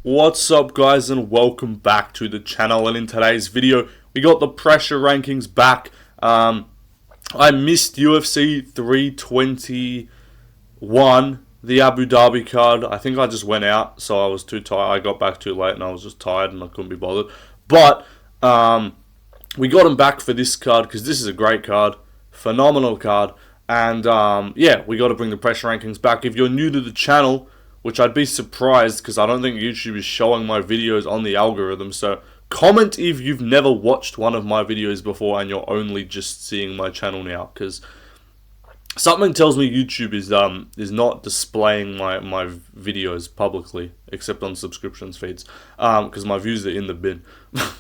What's up, guys, and welcome back to the channel. And in today's video we got the pressure rankings back. I missed UFC 321, the Abu Dhabi card. I think I just went out, so I was too tired. I got back too late and I was just tired and I couldn't be bothered. But we got him back for this card because this is a great card, phenomenal card. And yeah, we got to bring the pressure rankings back. If you're new to the channel, which I'd be surprised because I don't think YouTube is showing my videos on the algorithm, so comment if you've never watched one of my videos before and you're only just seeing my channel now, because something tells me YouTube is not displaying my videos publicly, except on subscriptions feeds, because my views are in the bin.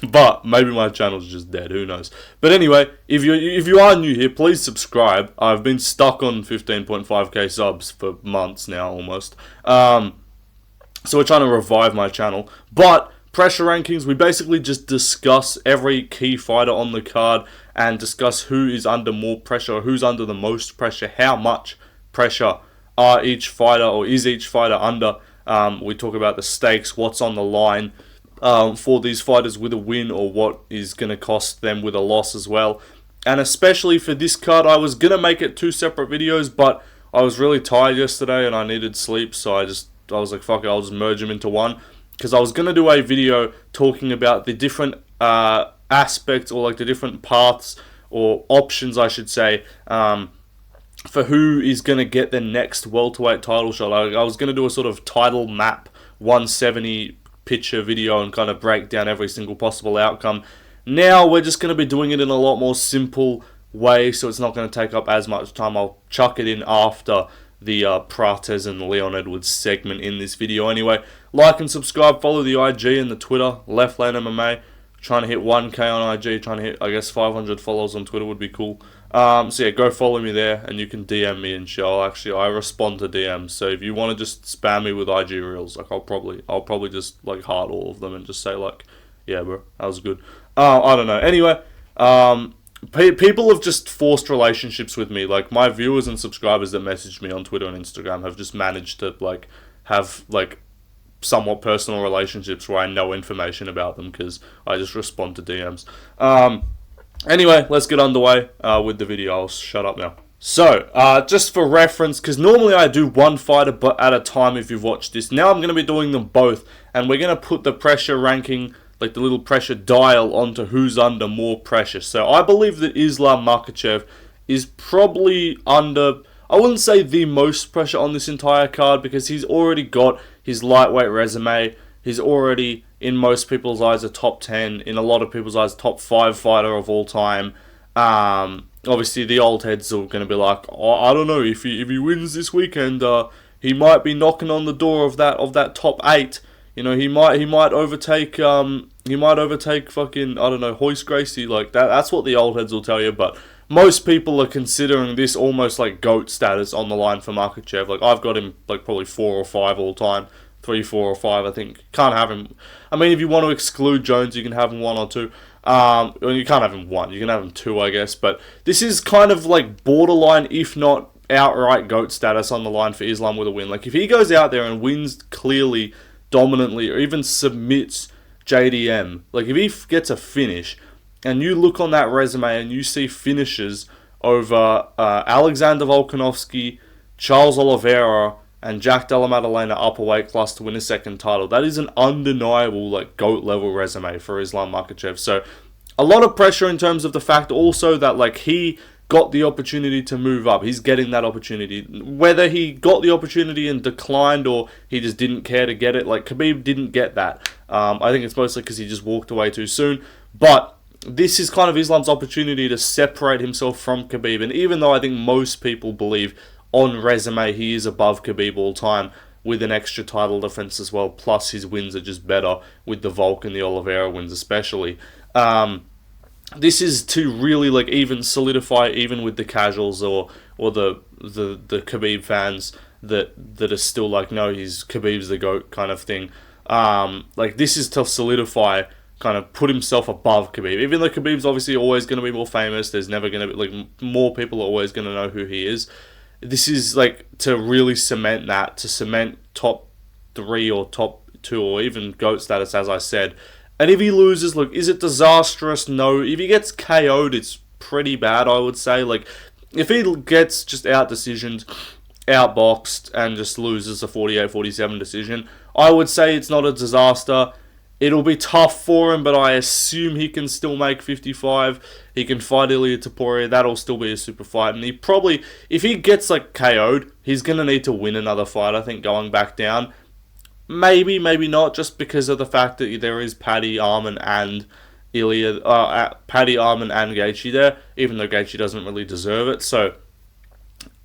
But maybe my channel's just dead, who knows. But anyway, if you are new here, please subscribe. I've been stuck on 15.5k subs for months now, almost. So we're trying to revive my channel. But pressure rankings, we basically just discuss every key fighter on the card and discuss who is under more pressure, who's under the most pressure, how much pressure are each fighter or is each fighter under. We talk about the stakes, what's on the line for these fighters with a win, or what is going to cost them with a loss as well. And especially for this card, I was going to make it two separate videos, but I was really tired yesterday and I needed sleep, so I was like, fuck it, I'll just merge them into one. Because I was going to do a video talking about the different aspects, or like the different paths or options, I should say, for who is going to get the next welterweight title shot. I was going to do a sort of title map 170 picture video and kind of break down every single possible outcome. Now we're just going to be doing it in a lot more simple way, so it's not going to take up as much time. I'll chuck it in after the Prates and Leon Edwards segment in this video. Anyway, like and subscribe, follow the IG and the Twitter, Left Lane MMA. Trying to hit 1k on IG, trying to hit, I guess, 500 followers on Twitter would be cool. So yeah, go follow me there, and you can DM me and shit. I respond to DMs, so if you want to just spam me with IG reels, like I'll probably just like heart all of them and just say like, yeah, bro, that was good. I don't know. Anyway, people have just forced relationships with me. Like my viewers and subscribers that message me on Twitter and Instagram have just managed to like have like somewhat personal relationships where I know information about them because I just respond to DMs. Anyway, let's get underway with the video. I'll shut up now. So, just for reference, because normally I do one fighter but at a time if you've watched this. Now I'm going to be doing them both, and we're going to put the pressure ranking, like the little pressure dial, onto who's under more pressure. So I believe that Islam Makhachev is probably under, I wouldn't say the most pressure on this entire card, because he's already got his lightweight resume. He's already, in most people's eyes, a top 10. In a lot of people's eyes, top 5 fighter of all time. Obviously, the old heads are going to be like, oh, I don't know, if he wins this weekend, he might be knocking on the door of that top 8. You know, he might overtake fucking, I don't know, Royce Gracie. Like that's what the old heads will tell you. But most people are considering this almost like GOAT status on the line for Makhachev. Like I've got him like probably 4 or 5 all time. 3, 4 or 5, I think. Can't have him. I mean, if you want to exclude Jones, you can have him 1 or 2. Well, you can't have him 1. You can have him 2, I guess. But this is kind of like borderline, if not outright GOAT status on the line for Islam with a win. Like if he goes out there and wins clearly, dominantly, or even submits JDM, like if he gets a finish, and you look on that resume and you see finishes over Alexander Volkanovski, Charles Oliveira, and Jack Della Maddalena upper weight class to win a second title, that is an undeniable like GOAT level resume for Islam Makhachev. So a lot of pressure in terms of the fact also that like he got the opportunity to move up. He's getting that opportunity. Whether he got the opportunity and declined, or he just didn't care to get it, like Khabib didn't get that. I think it's mostly because he just walked away too soon. But this is kind of Islam's opportunity to separate himself from Khabib. And even though I think most people believe on resume he is above Khabib all time, with an extra title defense as well, plus his wins are just better with the Volk and the Oliveira wins especially. This is to really like even solidify, even with the casuals or the Khabib fans that are still like, no, Khabib's the GOAT kind of thing. Like this is to solidify, kind of put himself above Khabib. Even though Khabib's obviously always going to be more famous, there's never going to be like more people are always going to know who he is. This is like to really cement that, to cement top 3 or top 2 or even GOAT status, as I said. And if he loses, look, is it disastrous? No. If he gets KO'd, it's pretty bad, I would say. Like, if he gets just out-decisioned, outboxed, and just loses a 48-47 decision, I would say it's not a disaster. It'll be tough for him, but I assume he can still make 55. He can fight Ilia Topuria. That'll still be a super fight. And he probably, if he gets like KO'd, he's going to need to win another fight, I think, going back down. Maybe, maybe not, just because of the fact that there is Paddy, Arman, and Paddy, Arman, and Gaethje there, even though Gaethje doesn't really deserve it. So,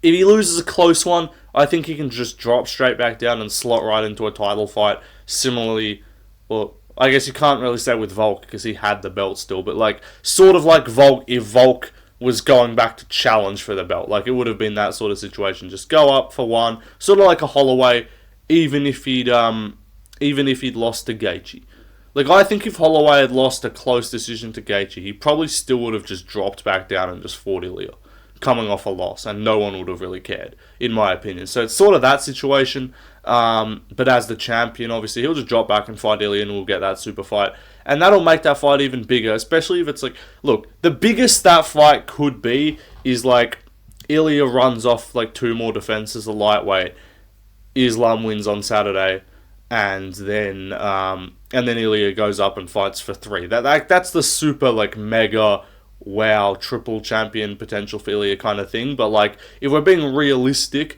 if he loses a close one, I think he can just drop straight back down and slot right into a title fight. Similarly, well, I guess you can't really say with Volk because he had the belt still, but like sort of like Volk if Volk was going back to challenge for the belt. Like it would have been that sort of situation. Just go up for one, sort of like a Holloway, even if he'd lost to Gaethje. Like I think if Holloway had lost a close decision to Gaethje, he probably still would have just dropped back down and just fought Ilia, coming off a loss, and no one would have really cared, in my opinion. So it's sort of that situation. But as the champion, obviously, he'll just drop back and fight Ilia and we'll get that super fight. And that'll make that fight even bigger, especially if it's like, look, the biggest that fight could be is like Ilia runs off like 2 more defenses, a lightweight. Islam wins on Saturday, and then Ilia goes up and fights for 3. That's the super like mega wow triple champion potential for Ilia kind of thing. But like if we're being realistic,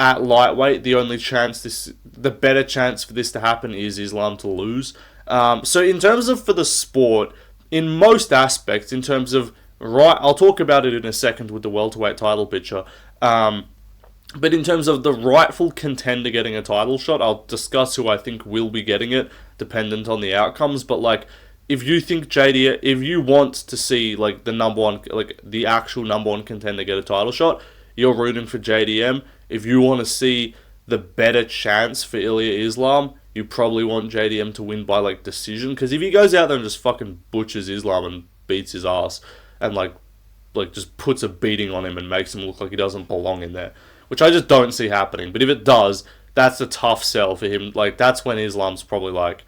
at lightweight, the better chance for this to happen is Islam to lose. So in terms of for the sport, in most aspects, in terms of I'll talk about it in a second with the welterweight title picture. But in terms of the rightful contender getting a title shot, I'll discuss who I think will be getting it, dependent on the outcomes. But like, if you think if you want to see like the actual number one contender get a title shot, you're rooting for JDM. If you want to see the better chance for Ilia Islam, you probably want JDM to win by like decision. Because if he goes out there and just fucking butchers Islam and beats his ass and like just puts a beating on him and makes him look like he doesn't belong in there, which I just don't see happening. But if it does, that's a tough sell for him. Like that's when Islam's probably like,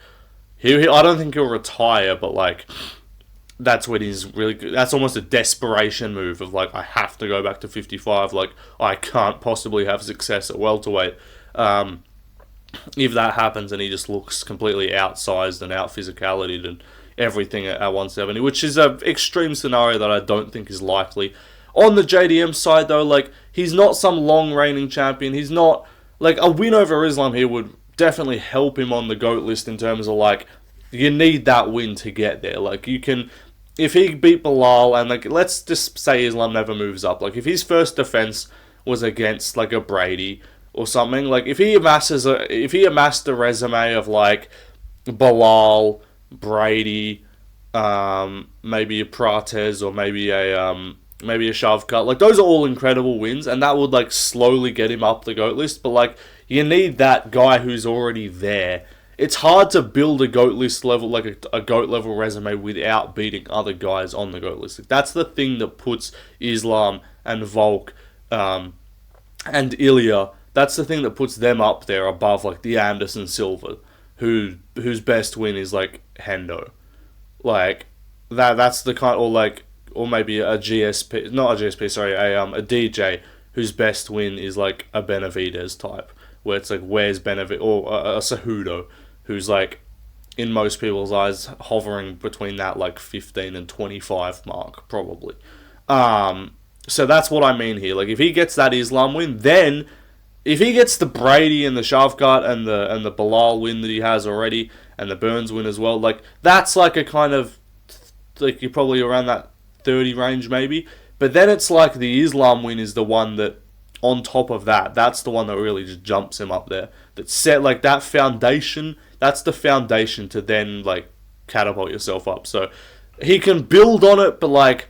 I don't think he'll retire, but like that's when he's really good. That's almost a desperation move of like, I have to go back to 55. Like I can't possibly have success at welterweight. If that happens and he just looks completely outsized and out physicality and everything at 170, which is an extreme scenario that I don't think is likely. On the JDM side though, like he's not some long reigning champion. He's not like a win over Islam here would definitely help him on the GOAT list in terms of like, you need that win to get there. Like you can, if he beat Bilal and like, let's just say Islam never moves up. Like if his first defense was against like a Brady or something, like if he amassed a resume of like Bilal, Brady, maybe a Prates or maybe a Shavkat, like those are all incredible wins, and that would like slowly get him up the GOAT list. But like you need that guy who's already there. It's hard to build a GOAT list level, like a GOAT level resume without beating other guys on the GOAT list. Like, that's the thing that puts Islam and Volk and Ilia, that's the thing that puts them up there above like the Anderson Silva, whose best win is like Hendo. Like that's the kind, or maybe a GSP, not a GSP, sorry, a DJ whose best win is like a Benavidez type, where it's like, where's Benavidez, or a Cejudo, who's like, in most people's eyes, hovering between that like 15 and 25 mark, probably. So that's what I mean here. Like, if he gets that Islam win, then if he gets the Brady and the Shavkat and the Bilal win that he has already, and the Burns win as well, like, that's like a kind of, like, you're probably around that 30 range maybe. But then it's like the Islam win is the one that, on top of that, that's the one that really just jumps him up there. That set, like, that foundation, that's the foundation to then, like, catapult yourself up. So, he can build on it, but, like,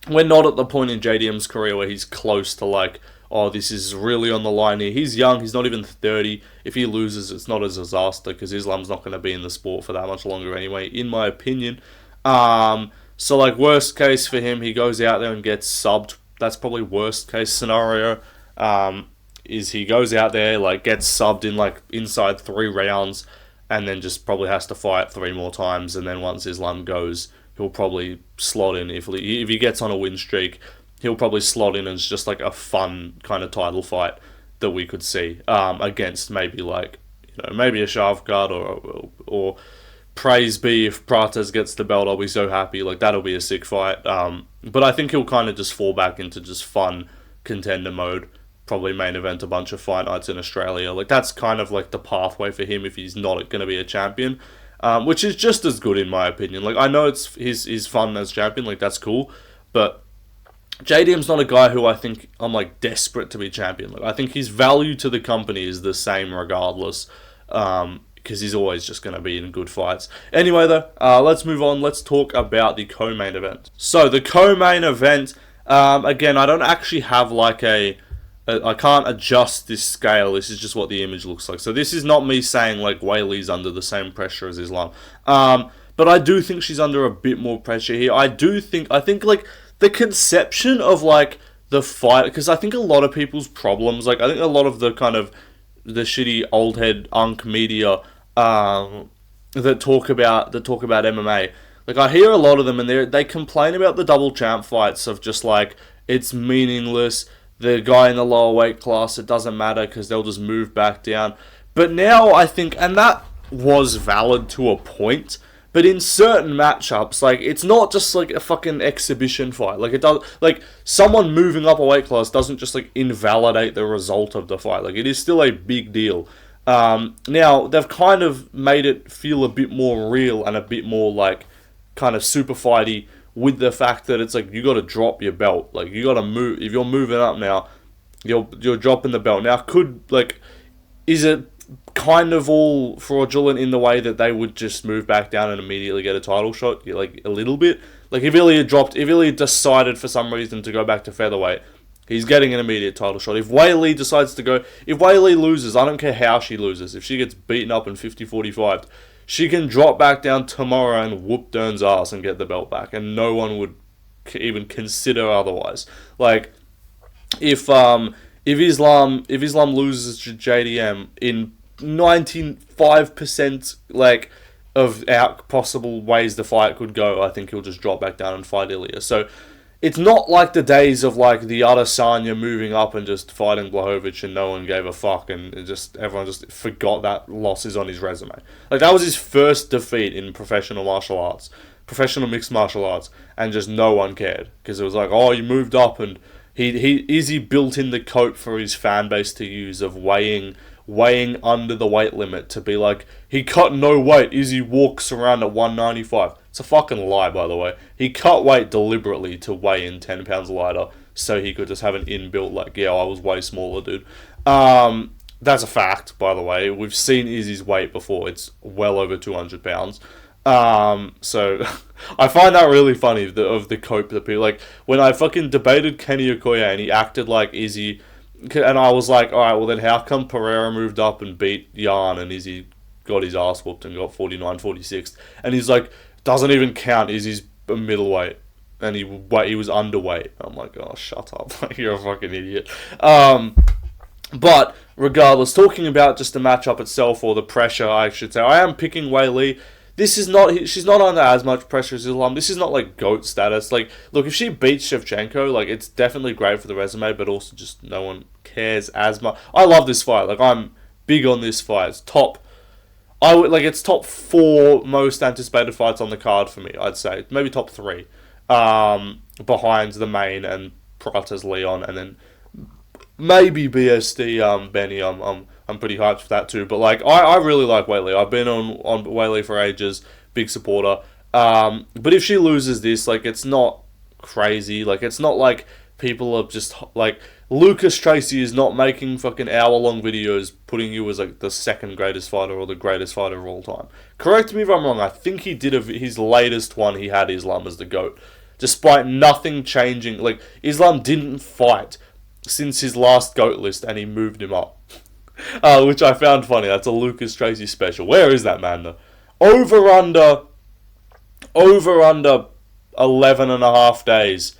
we're not at the point in JDM's career where he's close to, like, oh, this is really on the line here. He's young, he's not even 30. If he loses, it's not a disaster, because Islam's not going to be in the sport for that much longer anyway, in my opinion. So, like, worst case for him, he goes out there and gets subbed. That's probably worst case scenario, is he goes out there, like, gets subbed in, like, inside 3 rounds, and then just probably has to fight 3 more times, and then once Islam goes, he'll probably slot in. If he gets on a win streak, he'll probably slot in as just like a fun kind of title fight that we could see against maybe like, maybe a Shavkat or praise be if Prates gets the belt. I'll be so happy. Like, that'll be a sick fight. But I think he'll kind of just fall back into just fun contender mode. Probably main event a bunch of fight nights in Australia. Like, that's kind of like the pathway for him if he's not going to be a champion, which is just as good in my opinion. Like, I know it's he's fun as champion. Like, that's cool, but JDM's not a guy who I think I'm like desperate to be champion. Like, I think his value to the company is the same regardless, because he's always just going to be in good fights. Anyway, though, let's move on. Let's talk about the co-main event. So the co-main event, again, I don't actually have like I can't adjust this scale. This is just what the image looks like. So this is not me saying like Weili's under the same pressure as Islam, but I do think she's under a bit more pressure here. I think like the conception of like the fight, because I think a lot of people's problems, like I think a lot of the kind of the shitty old head unk media that talk about MMA, like I hear a lot of them and they complain about the double champ fights of just like it's meaningless. The guy in the lower weight class, it doesn't matter because they'll just move back down. But now I think, and that was valid to a point, but in certain matchups, like, it's not just like a fucking exhibition fight. Like, it does, like, someone moving up a weight class doesn't just like invalidate the result of the fight. Like, it is still a big deal. Now they've kind of made it feel a bit more real and a bit more like kind of super fighty, with the fact that it's like you got to drop your belt. Like, you got to move. If you're moving up now, you're dropping the belt. Now, is it kind of all fraudulent in the way that they would just move back down and immediately get a title shot? Like, a little bit. Like, if Ilya decided for some reason to go back to featherweight, he's getting an immediate title shot. If Weili decides to go, if Weili loses, I don't care how she loses. If she gets beaten up in 50-45, she can drop back down tomorrow and whoop Dern's ass and get the belt back, and no one would even consider otherwise. Like, if Islam loses to JDM in 95% like of possible ways the fight could go, I think he'll just drop back down and fight Ilya. So it's not like the days of like the Adesanya moving up and just fighting Blachowicz and no one gave a fuck and everyone just forgot that loss is on his resume. Like, that was his first defeat in professional mixed martial arts, and just no one cared because it was like, oh, you moved up, and Izzy built in the cope for his fan base to use of weighing under the weight limit to be like, he cut no weight, Izzy walks around at 195. It's a fucking lie, by the way. He cut weight deliberately to weigh in 10 pounds lighter so he could just have an inbuilt, like, yeah, I was way smaller, dude. That's a fact, by the way. We've seen Izzy's weight before. It's well over 200 pounds. So I find that really funny, of the cope that people, like, when I fucking debated Kenny Okoye and he acted like Izzy, and I was like, alright, well then how come Pereira moved up and beat Jan and Izzy got his ass whooped and got 49-46? And he's like, doesn't even count, Izzy's a middleweight and he was underweight. I'm like, oh, shut up. Like, you're a fucking idiot. But regardless, talking about just the matchup itself, or the pressure, I should say, I am picking Weili. She's not under as much pressure as Islam. This is not like GOAT status. Like, look, if she beats Shevchenko, like, it's definitely great for the resume, but also just no one cares as much. I love this fight. Like, I'm big on this fight. It's top 4 most anticipated fights on the card for me, I'd say. Maybe top 3. Behind the main and Prates Leon, and then maybe BSD Benny. I'm pretty hyped for that too. But like, I really like Weili. I've been on Weili for ages. Big supporter. But if she loses this, like, it's not crazy. Like, it's not like people are just like, Lucas Tracy is not making fucking hour-long videos putting you as like the second greatest fighter or the greatest fighter of all time. Correct me if I'm wrong. I think he did his latest one. He had Islam as the GOAT, despite nothing changing. Like, Islam didn't fight since his last GOAT list, and he moved him up. Which I found funny. That's a Lucas Tracy special. Where is that man though? Over under 11 and a half days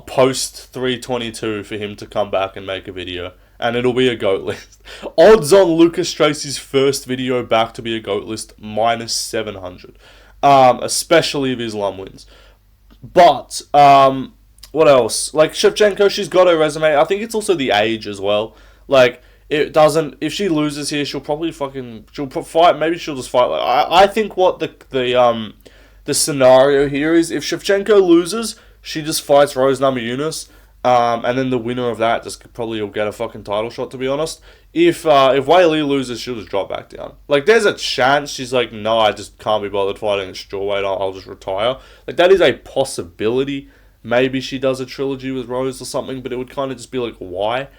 post 322 for him to come back and make a video, and it'll be a GOAT list. Odds on Lucas Tracy's first video back to be a GOAT list, minus 700. Especially if Islam wins. But, what else? Like, Shevchenko, she's got her resume. I think it's also the age as well. Like, it doesn't... If she loses here, she'll probably she'll fight... Maybe she'll just fight... Like, I think what the scenario here is, if Shevchenko loses, she just fights Rose Namajunas, and then the winner of that just probably will get a fucking title shot, to be honest. If Weili loses, she'll just drop back down. Like, there's a chance she's like, no, I just can't be bothered fighting at strawweight, I'll just retire. Like, that is a possibility. Maybe she does a trilogy with Rose or something, but it would kind of just be like, why?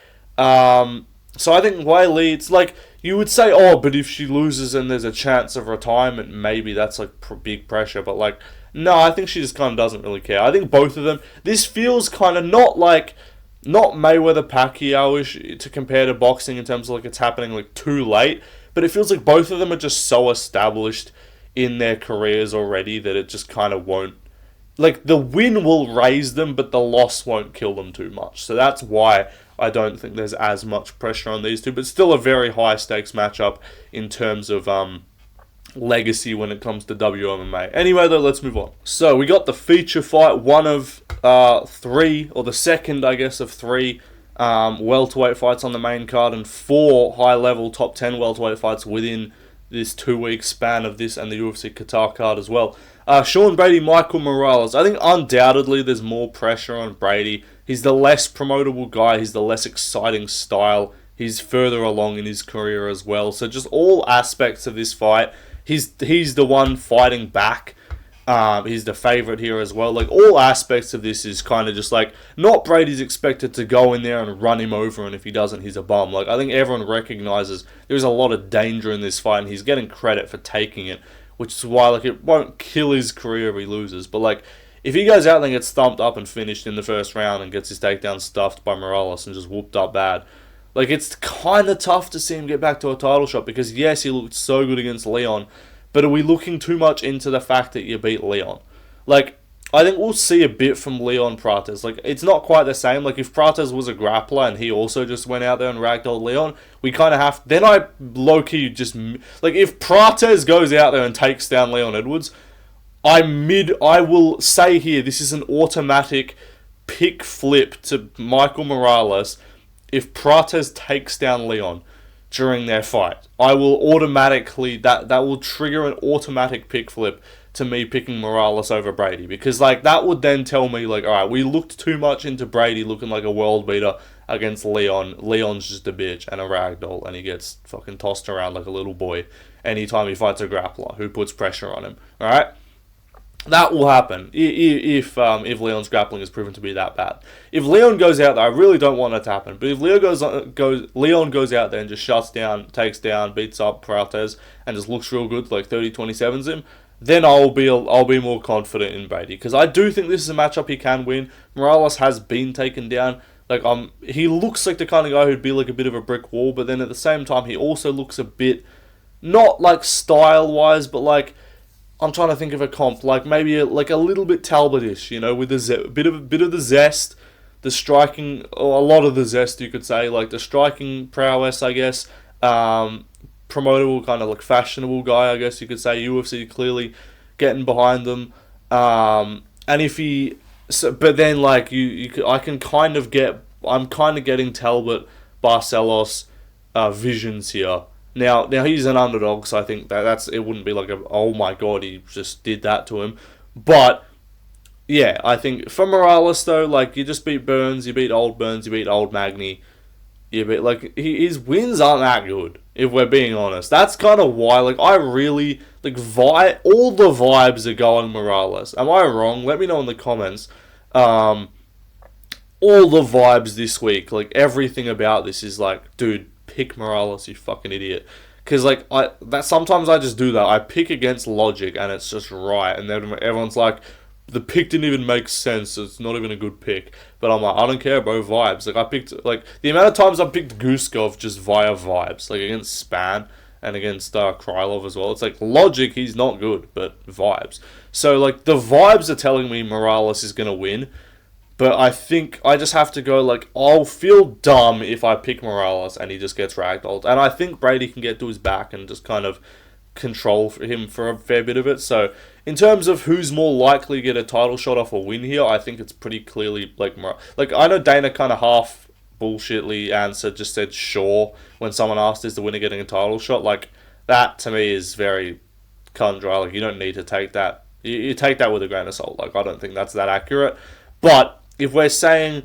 So I think Weili, it's like, you would say, oh, but if she loses and there's a chance of retirement, maybe that's like big pressure. But like, no, I think she just kind of doesn't really care. I think both of them, this feels kind of not Mayweather Pacquiao-ish to compare to boxing in terms of like it's happening like too late. But it feels like both of them are just so established in their careers already that it just kind of won't. Like, the win will raise them, but the loss won't kill them too much. So that's why I don't think there's as much pressure on these two. But still a very high-stakes matchup in terms of legacy when it comes to WMMA. Anyway, though, let's move on. So, we got the feature fight, one of three, or the second, I guess, of three welterweight fights on the main card, and 4 high-level top 10 welterweight fights within this 2-week span of this and the UFC Qatar card as well. Sean Brady, Michael Morales. I think undoubtedly there's more pressure on Brady. He's the less promotable guy. He's the less exciting style. He's further along in his career as well. So just all aspects of this fight. He's the one fighting back. He's the favourite here as well. Like, all aspects of this is kind of just like, not Brady's expected to go in there and run him over, and if he doesn't, he's a bum. Like, I think everyone recognises there's a lot of danger in this fight, and he's getting credit for taking it, which is why, like, it won't kill his career if he loses. But, like, if he goes out there and gets thumped up and finished in the first round and gets his takedown stuffed by Morales and just whooped up bad, like, it's kind of tough to see him get back to a title shot, because, yes, he looked so good against Leon, but are we looking too much into the fact that you beat Leon? Like, I think we'll see a bit from Leon Prates. Like, it's not quite the same. Like, if Prates was a grappler and he also just went out there and ragdolled Leon, we kind of have... Then I low-key just... Like, if Prates goes out there and takes down Leon Edwards, I will say here, this is an automatic pick flip to Michael Morales if Prates takes down Leon during their fight. I will automatically... That will trigger an automatic pick flip to me picking Morales over Brady, because like that would then tell me like, alright, we looked too much into Brady looking like a world beater against Leon. Leon's just a bitch and a ragdoll, and he gets fucking tossed around like a little boy anytime he fights a grappler who puts pressure on him. Alright? That will happen if Leon's grappling is proven to be that bad. If Leon goes out there, I really don't want it to happen, but if Leon goes out there and just shuts down, takes down, beats up Prates, and just looks real good, like 30-27s him, then I'll be more confident in Brady, because I do think this is a matchup he can win. Morales has been taken down. Like, he looks like the kind of guy who'd be like a bit of a brick wall, but then at the same time he also looks a bit, not like style wise, but like, I'm trying to think of a comp, like maybe a little bit Talbot-ish, you know, with a bit of the zest, the striking, or a lot of the zest, you could say, like the striking prowess, I guess. Promotable, kind of like fashionable guy, I guess you could say. UFC clearly getting behind them, and if he, but then like I can kind of get, I'm kind of getting Talbot, Barcelos, visions here. Now he's an underdog, so I think that's it wouldn't be like a, oh my god, he just did that to him, but yeah, I think for Morales though, like you just beat Burns, you beat old Magny. Yeah, but like his wins aren't that good, if we're being honest. That's kind of why, like, I really like all the vibes are going Morales. Am I wrong? Let me know in the comments. All the vibes this week, like everything about this is like, dude, pick Morales, you fucking idiot. Because like sometimes I just do that. I pick against logic and it's just right, and then everyone's like, the pick didn't even make sense, it's not even a good pick. But I'm like, I don't care, bro, vibes. Like, I picked, like, the amount of times I picked Guskov just via vibes, like, against Span and against Krylov as well. It's like, logic, he's not good, but vibes. So, like, the vibes are telling me Morales is going to win, But I think I just have to go, like, I'll feel dumb if I pick Morales and he just gets ragdolled. And I think Brady can get to his back and just kind of control him for a fair bit of it. So in terms of who's more likely to get a title shot off a win here, I think it's pretty clearly like I know Dana kind of half bullshitly answered, just said sure when someone asked is the winner getting a title shot. Like, that to me is very cut and dry. Like, you don't need to take that. You take that with a grain of salt. Like, I don't think that's that accurate. But if we're saying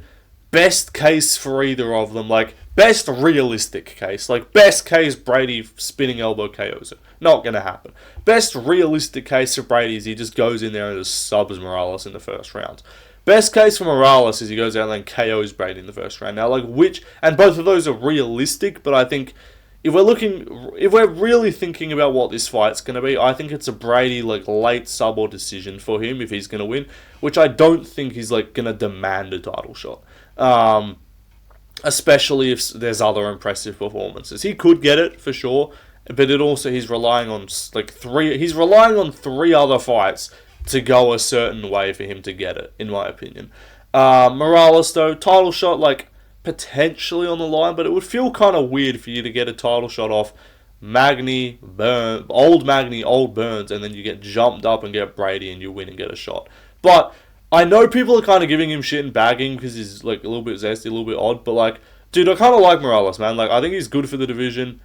best case for either of them, like best realistic case, like best case Brady spinning elbow KOs it. Not going to happen. Best realistic case for Brady is he just goes in there and just subs Morales in the first round. Best case for Morales is he goes out and then KOs Brady in the first round. Now, like, and both of those are realistic, but I think if we're really thinking about what this fight's going to be, I think it's a Brady, like, late sub or decision for him if he's going to win, which I don't think he's, like, going to demand a title shot. Especially if there's other impressive performances. He could get it, for sure, but he's relying on, like, three other fights to go a certain way for him to get it, in my opinion. Morales, though, title shot, like, potentially on the line, but it would feel kind of weird for you to get a title shot off old Magny, old Burns, and then you get jumped up and get Brady and you win and get a shot. But I know people are kind of giving him shit and bagging because he's, like, a little bit zesty, a little bit odd, but, like, dude, I kind of like Morales, man. Like, I think he's good for the division.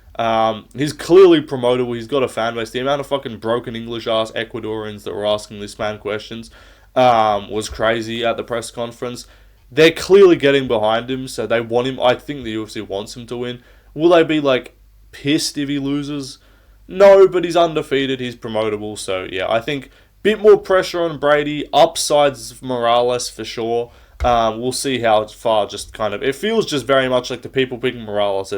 He's clearly promotable. He's got a fan base. The amount of fucking broken English-ass Ecuadorians that were asking this man questions was crazy at the press conference. They're clearly getting behind him, so they want him. I think the UFC wants him to win. Will they be, like, pissed if he loses? No, but he's undefeated. He's promotable, so, yeah, I think bit more pressure on Brady. Upsides of Morales, for sure. We'll see how far just kind of... It feels just very much like the people picking Morales.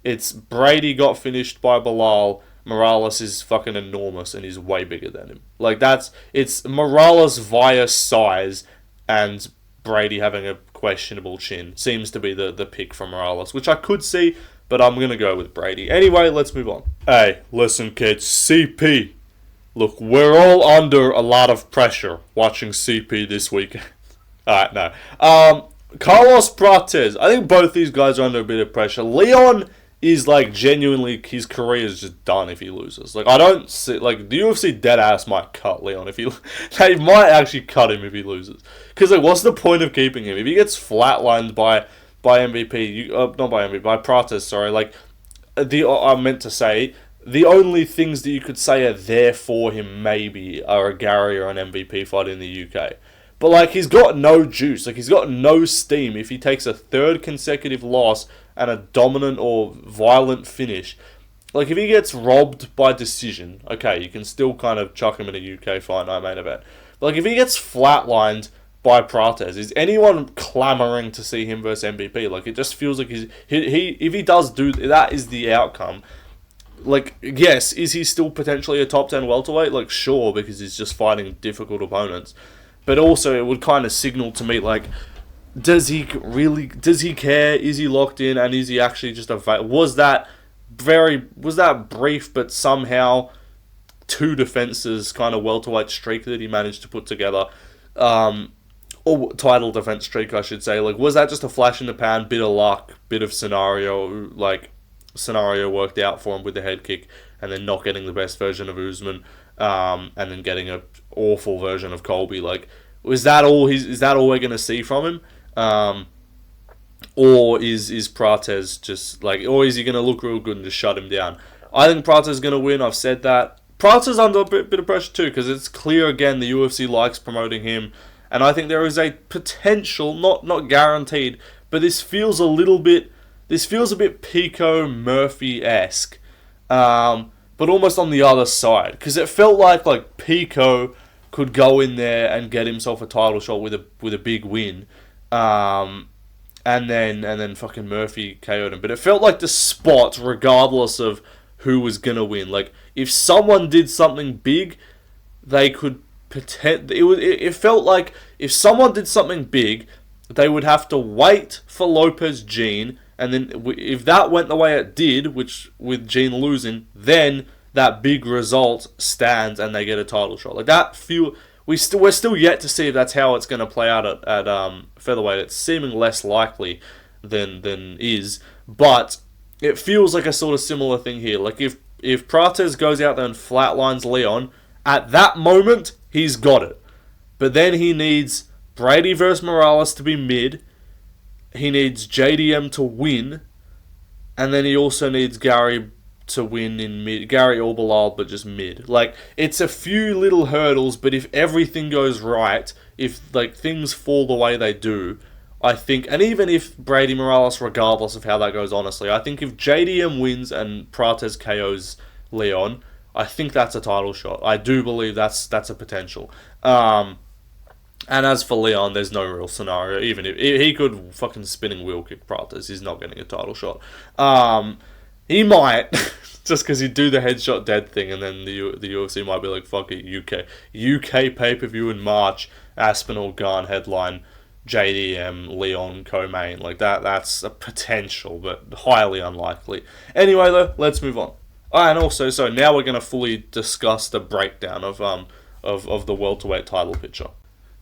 It's Brady got finished by Bilal. Morales is fucking enormous and he's way bigger than him. Like, it's Morales via size and Brady having a questionable chin. Seems to be the pick for Morales, which I could see, but I'm going to go with Brady. Anyway, let's move on. Hey, listen, kids. CP. Look, we're all under a lot of pressure watching CP this weekend. Alright, no. Carlos Prates. I think both these guys are under a bit of pressure. Leon is, like, genuinely, his career is just done if he loses. Like, I don't see, like, the UFC deadass might cut Leon if he... They might actually cut him if he loses. Because, like, what's the point of keeping him? If he gets flatlined by MVP, not by MVP, by Prates, sorry, like, I meant to say, the only things that you could say are there for him, maybe, are a Gary or an MVP fight in the UK. But, like, he's got no juice. Like, he's got no steam if he takes a third consecutive loss and a dominant or violent finish. Like, if he gets robbed by decision, okay, you can still kind of chuck him in a UK fight night main event. But, like, if he gets flatlined by Prates, is anyone clamoring to see him versus MVP? Like, it just feels like if he does do that, is the outcome. Like, yes, is he still potentially a top 10 welterweight? Like, sure, because he's just fighting difficult opponents. But also, it would kind of signal to me, like, does he care? Is he locked in? And is he actually just was that brief, but somehow 2 defenses kind of welterweight streak that he managed to put together, or title defense streak, I should say. Like, was that just a flash in the pan, bit of luck, bit of scenario worked out for him with the head kick, and then not getting the best version of Usman, and then getting an awful version of Colby? Like, is that all we're going to see from him? Or is Prates just, like, or is he going to look real good and just shut him down? I think Prates is going to win. I've said that. Prates is under a bit of pressure too, because it's clear, again, the UFC likes promoting him, and I think there is a potential, not guaranteed, but this feels a bit Pico Murphy-esque, but almost on the other side, because it felt like Pico could go in there and get himself a title shot with a big win, and then fucking Murphy KO'd him. But it felt like the spot, regardless of who was gonna win. Like, if someone did something big, they could it felt like if someone did something big, they would have to wait for Lopez Jean, and then if that went the way it did, which with Jean losing, then that big result stands and they get a title shot. Like, that we're still yet to see if that's how it's going to play out at featherweight. It's seeming less likely than is, but it feels like a sort of similar thing here. Like if Prates goes out there and flatlines Leon, at that moment he's got it. But then he needs Brady versus Morales to be mid. He needs JDM to win, and then he also needs Gary to win in mid. Gary or Bilal, but just mid. Like, it's a few little hurdles, but if everything goes right, if like things fall the way they do, I think, and even if Brady Morales, regardless of how that goes, honestly, I think if JDM wins and Prates KOs Leon, I think that's a title shot. I do believe that's a potential. And as for Leon, there's no real scenario. Even if he could fucking spinning wheel kick Prates, he's not getting a title shot. He might, just because he'd do the headshot dead thing, and then the UFC might be like, fuck it, UK pay-per-view in March, Aspinall, Garn headline, JDM, Leon, co-main. Like, that's a potential, but highly unlikely. Anyway, though, let's move on. And also, so now we're going to fully discuss the breakdown of the welterweight title picture.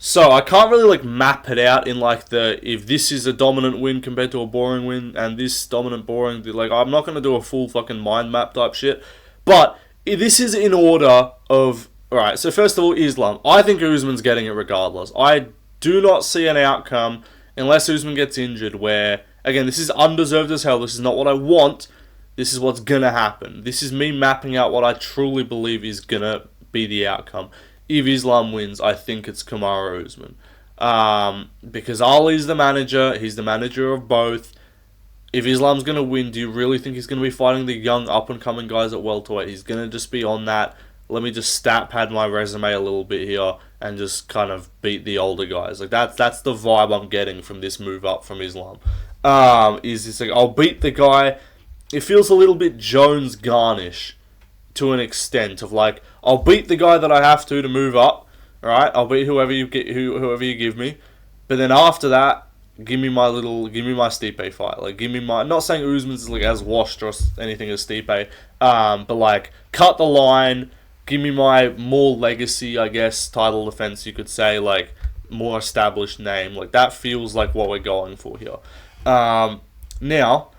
So I can't really like map it out in like if this is a dominant win compared to a boring win and this dominant boring, like I'm not going to do a full fucking mind map type shit, but this is in order of, alright, so first of all, Islam. I think Usman's getting it regardless. I do not see an outcome unless Usman gets injured where, again, this is undeserved as hell, this is not what I want, this is what's going to happen. This is me mapping out what I truly believe is going to be the outcome. If Islam wins, I think it's Kamaru Usman. Because Ali's the manager, he's the manager of both. If Islam's going to win, do you really think he's going to be fighting the young up-and-coming guys at welterweight? He's going to just be on that, let me just stat pad my resume a little bit here and just kind of beat the older guys. Like that's the vibe I'm getting from this move up from Islam. Is this like, I'll beat the guy. It feels a little bit Jones Garnish to an extent of like, I'll beat the guy that I have to move up, right? I'll beat whoever you give me, but then after that, give me my Stipe fight. Like, give me my. Not saying Usman's like as washed or anything as Stipe, but like cut the line. Give me my more legacy, I guess, title defense. You could say like more established name. Like that feels like what we're going for here. Now,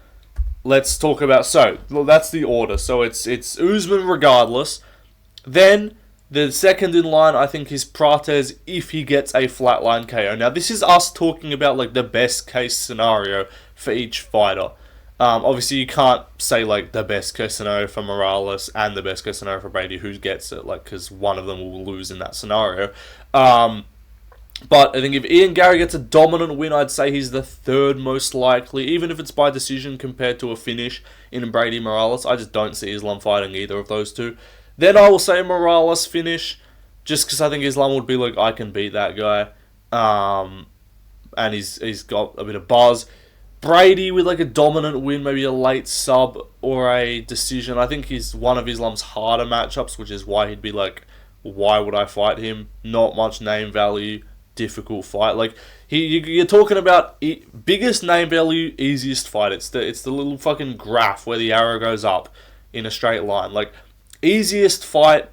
let's talk about. So that's the order. So it's Usman regardless. Then the second in line, I think, is Prates if he gets a flatline KO. Now, this is us talking about like the best case scenario for each fighter. Obviously, you can't say like the best case scenario for Morales and the best case scenario for Brady, who gets it, like because one of them will lose in that scenario. But I think if Ian Gary gets a dominant win, I'd say he's the third most likely, even if it's by decision compared to a finish in Brady Morales. I just don't see Islam fighting either of those two. Then I will say Morales finish, just because I think Islam would be like, I can beat that guy. And he's got a bit of buzz. Brady with like a dominant win, maybe a late sub or a decision. I think he's one of Islam's harder matchups, which is why he'd be like, why would I fight him? Not much name value, difficult fight. Like you're talking about biggest name value, easiest fight. It's the little fucking graph where the arrow goes up in a straight line. Like easiest fight,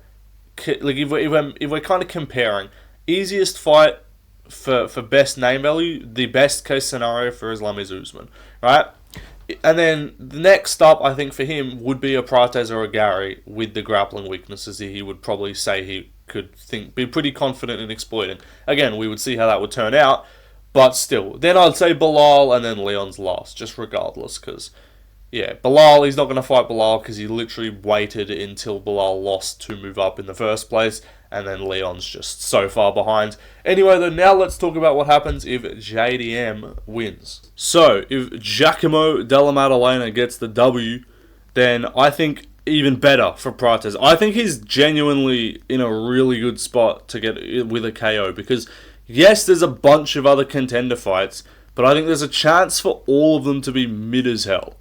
like if we're kind of comparing, easiest fight for best name value, the best case scenario for Islam is Usman, right? And then the next up, I think for him would be a Prates or a Gary with the grappling weaknesses he would probably say he could be pretty confident in exploiting. Again, we would see how that would turn out, but still. Then I'd say Bilal and then Leon's last, just regardless, because yeah, Bilal, he's not going to fight Bilal because he literally waited until Bilal lost to move up in the first place, and then Leon's just so far behind. Anyway, though, now let's talk about what happens if JDM wins. So, if Giacomo Della Maddalena gets the W, then I think even better for Prates. I think he's genuinely in a really good spot to get with a KO, because yes, there's a bunch of other contender fights, but I think there's a chance for all of them to be mid as hell.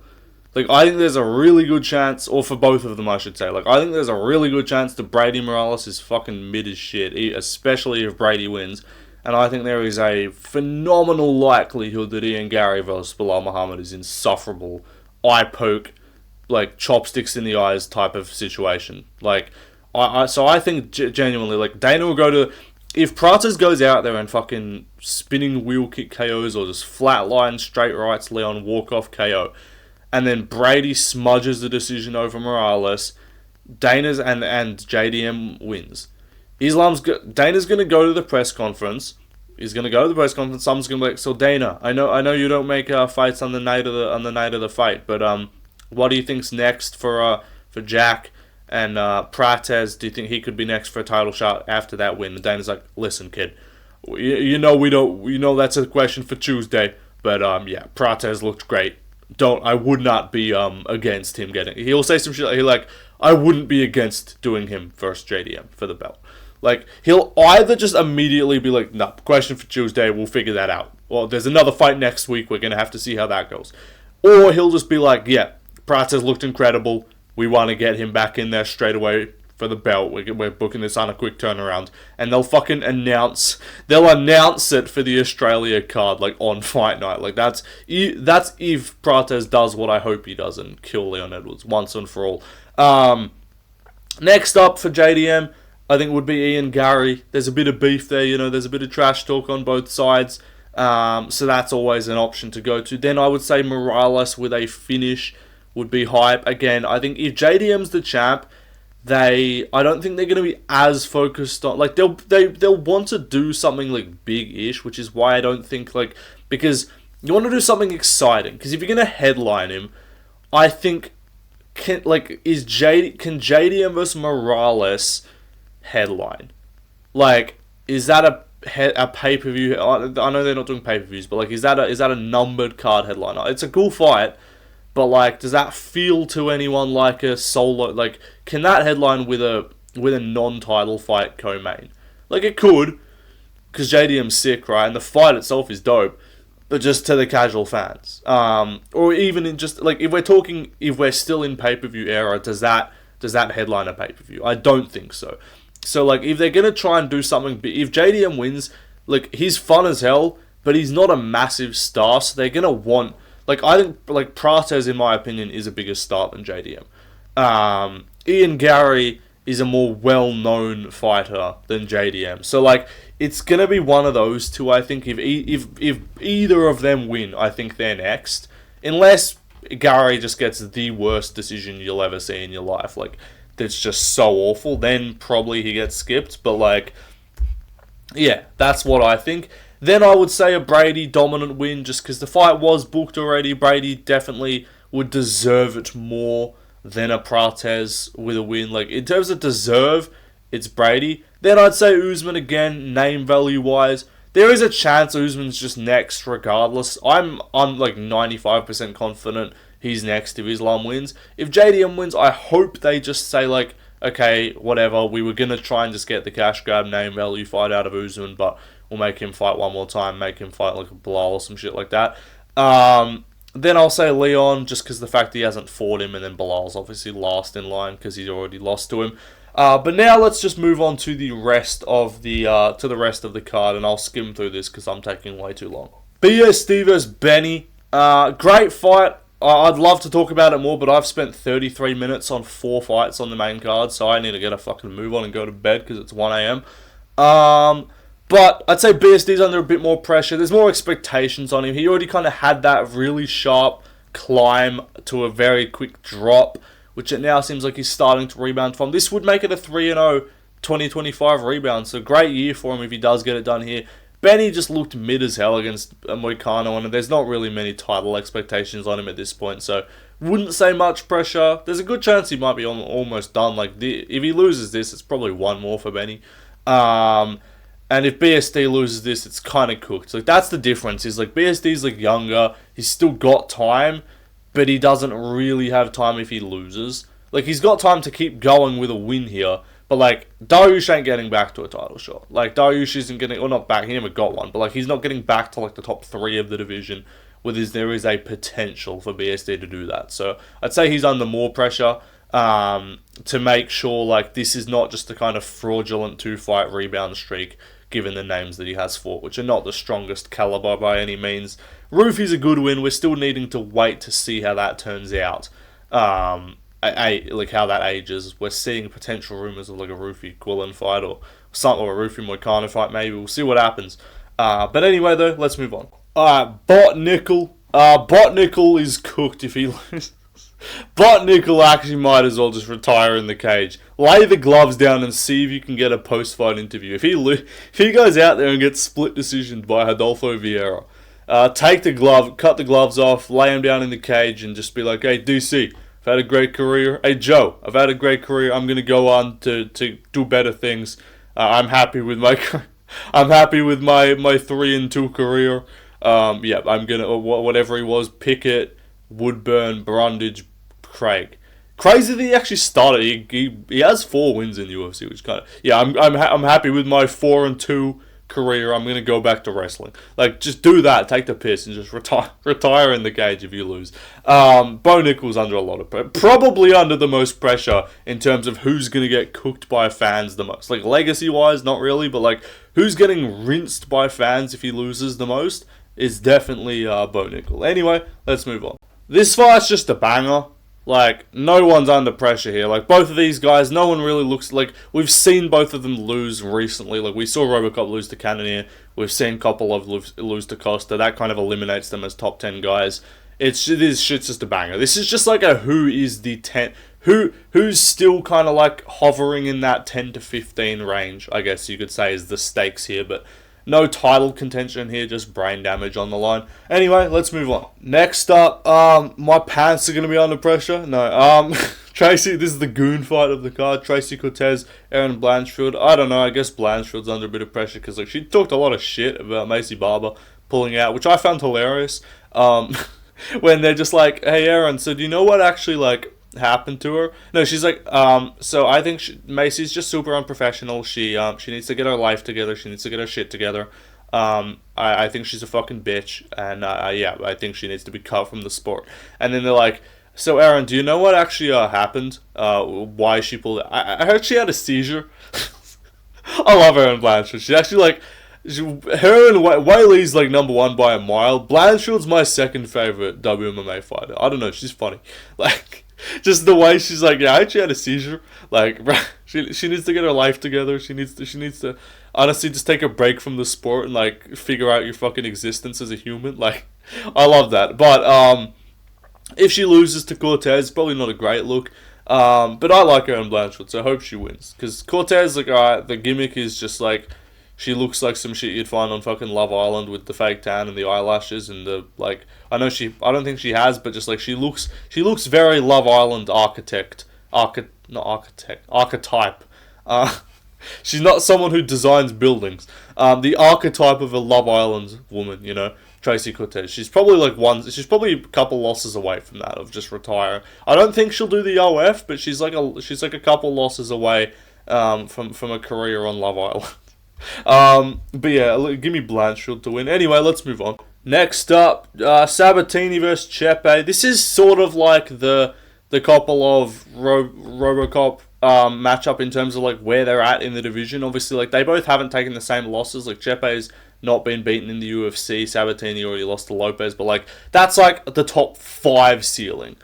Like, I think there's a really good chance, or for both of them, I should say. Like, I think there's a really good chance that Brady Morales is fucking mid as shit, especially if Brady wins. And I think there is a phenomenal likelihood that Ian Gary versus Bilal Muhammad is insufferable, eye poke, like, chopsticks in the eyes type of situation. Like, so I think genuinely, like, Dana will go to... if Prates goes out there and fucking spinning wheel kick KOs or just flatline straight rights Leon walk-off KO, and then Brady smudges the decision over Morales, Dana's and JDM wins. Dana's going to go to the press conference. He's going to go to the press conference. Someone's going to be like, so Dana, I know you don't make fights on the night of the fight, but what do you think's next for Jack and Prates? Do you think he could be next for a title shot after that win? And Dana's like, listen, kid, you know that's a question for Tuesday, but yeah, Prates looked great. I would not be against him getting. He'll say some shit like I wouldn't be against doing him versus JDM for the belt. Like, he'll either just immediately be like, no, question for Tuesday, we'll figure that out. Well, there's another fight next week, we're going to have to see how that goes. Or he'll just be like, yeah, Prates looked incredible, we want to get him back in there straight away for the belt, we're booking this on a quick turnaround. And they'll fucking announce it for the Australia card, like, on fight night. Like, that's if Prates does what I hope he does and kill Leon Edwards once and for all. Next up for JDM, I think would be Ian Gary. There's a bit of beef there, there's a bit of trash talk on both sides. So that's always an option to go to. Then I would say Morales with a finish would be hype. Again, I think if JDM's the champ, I don't think they're going to be as focused on, like, they'll want to do something like big-ish, which is why I don't think, like, because you want to do something exciting. Because if you're going to headline him, I think can JDM versus Morales headline? Like, is that a pay-per-view? I know they're not doing pay-per-views, but like, is that a numbered card headliner? It's a cool fight, but like, does that feel to anyone like a solo? Like, can that headline with a non-title fight co-main? Like, it could, because JDM's sick, right? And the fight itself is dope, but just to the casual fans, or even in just like, if we're still in pay-per-view era, does that headline a pay-per-view? I don't think so. So, like, if they're going to try and do something, if JDM wins, like, he's fun as hell, but he's not a massive star, so they're going to want, like, I think, like, Prates, in my opinion, is a bigger star than JDM. Ian Gary is a more well-known fighter than JDM. So, like, it's going to be one of those two, I think. If either of them win, I think they're next. Unless Gary just gets the worst decision you'll ever see in your life. Like, that's just so awful, then probably he gets skipped. But, like, yeah, that's what I think. Then I would say a Brady dominant win, just because the fight was booked already. Brady definitely would deserve it more than a Prates with a win. Like, in terms of deserve, it's Brady. Then I'd say Usman again, name value wise. There is a chance Usman's just next regardless. I'm like 95% confident he's next if Islam wins. If JDM wins, I hope they just say, like, okay, whatever, we were going to try and just get the cash grab name value fight out of Usman, but we'll make him fight one more time, make him fight like a Bilal or some shit like that. Then I'll say Leon, just because the fact he hasn't fought him, and then Bilal's obviously last in line because he's already lost to him. But now let's just move on to the rest of the card, and I'll skim through this because I'm taking way too long. BSD vs Benny, great fight. I'd love to talk about it more, but I've spent 33 minutes on 4 fights on the main card, so I need to get a fucking move on and go to bed because it's 1 a.m. But I'd say BSD's under a bit more pressure. There's more expectations on him. He already kind of had that really sharp climb to a very quick drop, which it now seems like he's starting to rebound from. This would make it a 3-0 2025 rebound, so great year for him if he does get it done here. Benny just looked mid as hell against Moicano, and there's not really many title expectations on him at this point, so wouldn't say much pressure. There's a good chance he might be almost done. Like, if he loses this, it's probably one more for Benny. And if BSD loses this, it's kind of cooked. Like, that's the difference. Is like, BSD's like younger, he's still got time, but he doesn't really have time if he loses. Like, he's got time to keep going with a win here, but like, Dariush ain't getting back to a title shot. Like, Dariush isn't getting, or not back, he never got one, but like, he's not getting back to like the top 3 of the division, there is a potential for BSD to do that. So I'd say he's under more pressure to make sure like this is not just a kind of fraudulent 2-fight rebound streak, given the names that he has fought, which are not the strongest caliber by any means. Roofy's a good win. We're still needing to wait to see how that turns out. like how that ages. We're seeing potential rumors of like a Rufi Quillen fight or something, or a Rufi Moicano fight. Maybe we'll see what happens. But anyway, though, let's move on. Bot Nickel. Bot Nickel is cooked if he loses. Bot Nickel actually might as well just retire in the cage. Lay the gloves down and see if you can get a post-fight interview. If he goes out there and gets split decisioned by Rodolfo Vieira, take the glove, cut the gloves off, lay him down in the cage, and just be like, "Hey, DC, I've had a great career. Hey, Joe, I've had a great career. I'm gonna go on to do better things. I'm happy with my I'm happy with my 3-2 career. Yeah, I'm gonna whatever he was, Pickett, Woodburn, Brundage, Craig. Crazy that he actually started. He has 4 wins in the UFC, which kind of I'm happy with my 4-2 career. I'm gonna go back to wrestling. Like, just do that. Take the piss and just retire in the cage if you lose. Bo Nickel's under a lot of pressure. Probably under the most pressure in terms of who's gonna get cooked by fans the most. Like, legacy wise, not really, but like who's getting rinsed by fans if he loses the most is definitely Bo Nickel. Anyway, let's move on. This fight's just a banger. Like, no one's under pressure here. Like, both of these guys, no one really looks like... We've seen both of them lose recently. Like, we saw Robocop lose to Cannonier. We've seen Kopylov lose to Costa. That kind of eliminates them as top 10 guys. This shit's just a banger. This is just like a who is the 10... Who's still kind of like hovering in that 10 to 15 range, I guess you could say, is the stakes here. But no title contention here, just brain damage on the line. Anyway, let's move on. Next up, my pants are going to be under pressure. No, Tracy, this is the goon fight of the card. Tracy Cortez, Erin Blanchfield. I don't know, I guess Blanchfield's under a bit of pressure because like she talked a lot of shit about Macy Barber pulling out, which I found hilarious. When they're just like, hey Erin, so do you know what actually like happened to her? No, she's like, so I think Macy's just super unprofessional. She needs to get her life together. She needs to get her shit together. I think she's a fucking bitch, and yeah, I think she needs to be cut from the sport. And then they're like, so Aaron, do you know what actually happened? Why she pulled it? I heard she had a seizure. I love Erin Blanchfield. She's actually like, her and Whaley's like number 1 by a mile. Blanchfield's my second favorite WMMA fighter. I don't know, she's funny. Like, just the way she's like, yeah, I actually had a seizure. Like, she needs to get her life together. She needs to honestly just take a break from the sport and like figure out your fucking existence as a human. Like, I love that. But if she loses to Cortez, probably not a great look. But I like her in Blanchfield, so I hope she wins. Because Cortez, like, the gimmick is just like, she looks like some shit you'd find on fucking Love Island with the fake tan and the eyelashes and the, like, I don't think she has, but just like she looks very Love Island archetype. She's not someone who designs buildings. The archetype of a Love Island woman, you know, Tracy Cortez. She's probably a couple losses away from that, of just retire. I don't think she'll do the OF, but she's like a couple losses away from a career on Love Island. But yeah, give me Blanchfield to win. Anyway, let's move on. Next up, Sabatini versus Chepe. This is sort of like the Kopylov Robocop matchup in terms of like where they're at in the division. Obviously, like they both haven't taken the same losses. Like Chepe's not been beaten in the UFC. Sabatini already lost to Lopez, but like that's like the top 5 ceiling.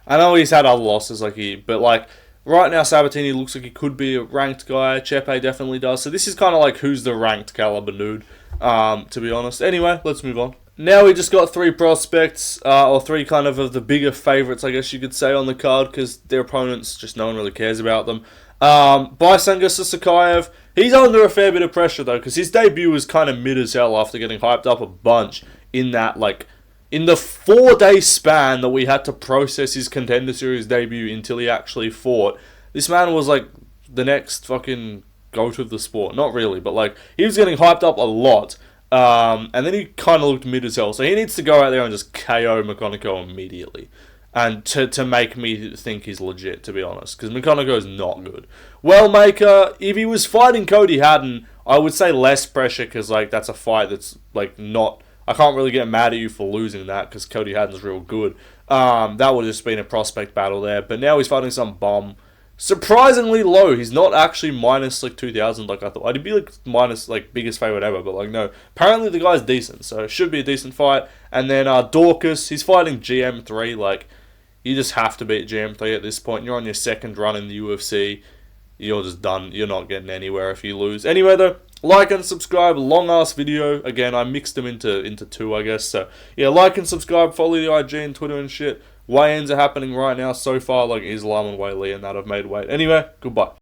I know he's had other losses but like right now Sabatini looks like he could be a ranked guy. Chepe definitely does. So this is kind of like who's the ranked caliber dude, to be honest. Anyway, let's move on. Now we just got 3 prospects, or 3 kind of the bigger favourites, I guess you could say, on the card, because their opponents, just no one really cares about them. Baisenga Sasakayev, he's under a fair bit of pressure, though, because his debut was kind of mid as hell after getting hyped up a bunch in that, like, in the 4-day span that we had to process his Contender Series debut until he actually fought. This man was, like, the next fucking goat of the sport. Not really, but, like, he was getting hyped up a lot. And then he kind of looked mid as hell. So he needs to go out there and just KO McConaughey immediately. And to make me think he's legit, to be honest. Because McConaughey is not good. Wellmaker, if he was fighting Cody Haddon, I would say less pressure. Because, like, that's a fight that's, like, not... I can't really get mad at you for losing that. Because Cody Haddon's real good. That would have just been a prospect battle there. But now he's fighting some bum. Surprisingly low. He's not actually minus like 2,000 like I thought. I'd be like minus like biggest favorite ever, but like no. Apparently the guy's decent, so it should be a decent fight. And then Dorcas, he's fighting GM3. Like You just have to beat GM3 at this point. You're on your second run in the UFC. You're just done. You're not getting anywhere if you lose. Anyway, though, like and subscribe. Long ass video. Again, I mixed them into two, I guess. So yeah, like and subscribe. Follow the IG and Twitter and shit. Weigh-ins are happening right now. So far, like Islam and Weili and that have made weight. Anyway, goodbye.